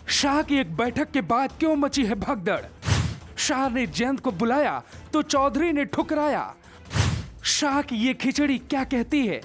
शाह की एक बैठक के बाद क्यों मची है भगदड़? शाह ने जयंत को बुलाया तो चौधरी ने ठुकराया। शाह की ये खिचड़ी क्या कहती है?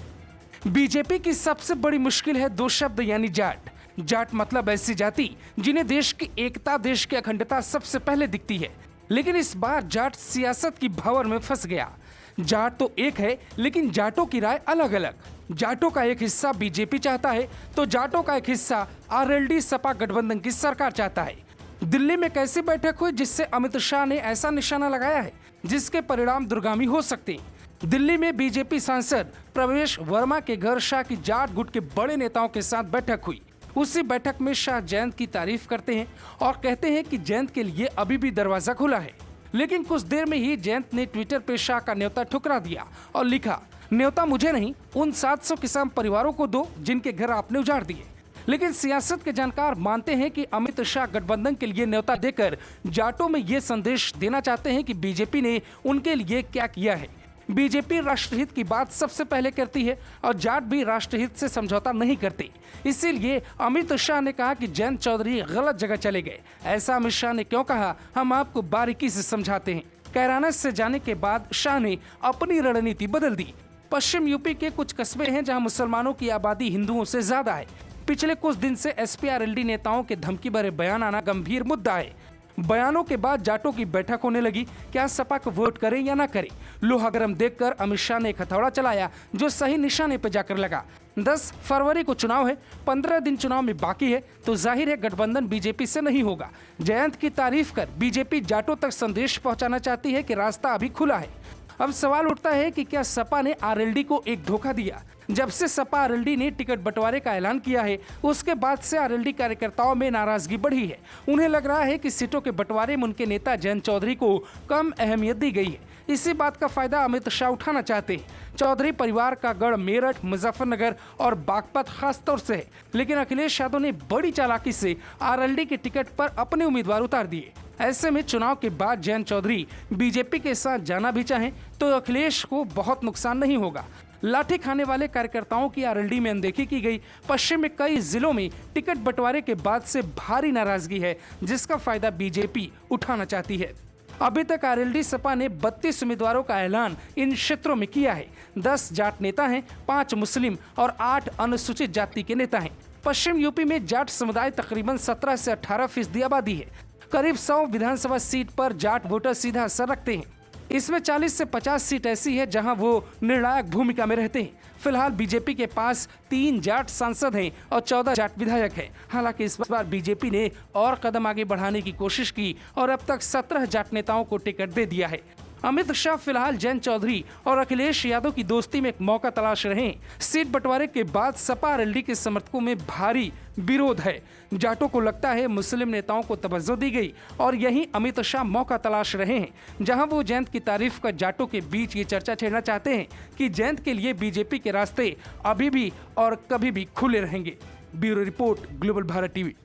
बीजेपी की सबसे बड़ी मुश्किल है दो शब्द यानी जाट। जाट मतलब ऐसी जाति जिन्हें देश की एकता, देश की अखंडता सबसे पहले दिखती है। लेकिन इस बार जाट सियासत की भंवर में फंस गया। जाट तो एक है लेकिन जाटों की राय अलग अलग। जाटों का एक हिस्सा बीजेपी चाहता है तो जाटों का एक हिस्सा आरएलडी सपा गठबंधन की सरकार चाहता है। दिल्ली में कैसी बैठक हुई जिससे अमित शाह ने ऐसा निशाना लगाया है जिसके परिणाम दूरगामी हो सकते हैं। दिल्ली में बीजेपी सांसद प्रवेश वर्मा के घर शाह की जाट गुट के बड़े नेताओं के साथ बैठक हुई। उसी बैठक में शाह जयंत की तारीफ करते हैं और कहते हैं कि जयंत के लिए अभी भी दरवाजा खुला है। लेकिन कुछ देर में ही जयंत ने ट्विटर पर शाह का न्योता ठुकरा दिया और लिखा, न्योता मुझे नहीं, उन 700 किसान परिवारों को दो जिनके घर आपने उजाड़ दिए। लेकिन सियासत के जानकार मानते हैं कि अमित शाह गठबंधन के लिए न्योता देकर जाटों में ये संदेश देना चाहते हैं कि बीजेपी ने उनके लिए क्या किया है। बीजेपी राष्ट्रहित की बात सबसे पहले करती है और जाट भी राष्ट्रहित से समझौता नहीं करते। इसीलिए अमित शाह ने कहा कि जयंत चौधरी गलत जगह चले गए। ऐसा अमित शाह ने क्यों कहा, हम आपको बारीकी से समझाते हैं। कैराना से जाने के बाद शाह ने अपनी रणनीति बदल दी। पश्चिम यूपी के कुछ कस्बे हैं जहां मुसलमानों की आबादी हिंदुओं से ज्यादा है। पिछले कुछ दिन से एसपी-आरएलडी नेताओं के धमकी भरे बयान आना गंभीर मुद्दा है। बयानों के बाद जाटों की बैठक होने लगी, क्या सपा को वोट करें या ना करें। लोहा गर्म देखकर अमित शाह ने एक हथौड़ा चलाया जो सही निशाने पर जाकर लगा। 10 फरवरी को चुनाव है, 15 दिन चुनाव में बाकी है, तो जाहिर है गठबंधन बीजेपी से नहीं होगा। जयंत की तारीफ कर बीजेपी जाटों तक संदेश पहुंचाना चाहती है कि रास्ता अभी खुला है। अब सवाल उठता है कि क्या सपा ने आरएलडी को एक धोखा दिया? जब से सपा आरएलडी ने टिकट बंटवारे का ऐलान किया है उसके बाद से आरएलडी कार्यकर्ताओं में नाराजगी बढ़ी है। उन्हें लग रहा है कि सीटों के बंटवारे में उनके नेता जयंत चौधरी को कम अहमियत दी गई है। इसी बात का फायदा अमित शाह उठाना चाहते हैं। चौधरी परिवार का गढ़ मेरठ, मुजफ्फरनगर और बागपत खास तौर से है। लेकिन अखिलेश यादव ने बड़ी चालाकी से आरएलडी के टिकट पर अपने उम्मीदवार उतार दिए। ऐसे में चुनाव के बाद जयंत चौधरी बीजेपी के साथ जाना भी चाहें तो अखिलेश को बहुत नुकसान नहीं होगा। लाठी खाने वाले कार्यकर्ताओं की आरएलडी में अनदेखी की गई। पश्चिम में कई जिलों में टिकट बंटवारे के बाद से भारी नाराजगी है जिसका फायदा बीजेपी उठाना चाहती है। अभी तक आरएलडी सपा ने 32 उम्मीदवारों का ऐलान इन क्षेत्रों में किया है। 10 जाट नेता हैं, 5 मुस्लिम और 8 अनुसूचित जाति के नेता हैं। पश्चिम यूपी में जाट समुदाय तकरीबन 17 से 18% आबादी है। करीब 100 विधानसभा सीट पर जाट वोटर सीधा असर रखते हैं। इसमें 40 से 50 सीट ऐसी है जहां वो निर्णायक भूमिका में रहते हैं। फिलहाल बीजेपी के पास 3 जाट सांसद हैं और 14 जाट विधायक हैं। हालांकि इस बार बीजेपी ने और कदम आगे बढ़ाने की कोशिश की और अब तक 17 जाट नेताओं को टिकट दे दिया है। अमित शाह फिलहाल जयंत चौधरी और अखिलेश यादव की दोस्ती में एक मौका तलाश रहे हैं। सीट बंटवारे के बाद सपा आरएलडी के समर्थकों में भारी विरोध है। जाटों को लगता है मुस्लिम नेताओं को तवज्जो दी गई और यही अमित शाह मौका तलाश रहे हैं जहां वो जयंत की तारीफ कर जाटों के बीच ये चर्चा छेड़ना चाहते हैं कि जयंत के लिए बीजेपी के रास्ते अभी भी और कभी भी खुले रहेंगे। Bureau report, global Bharat TV.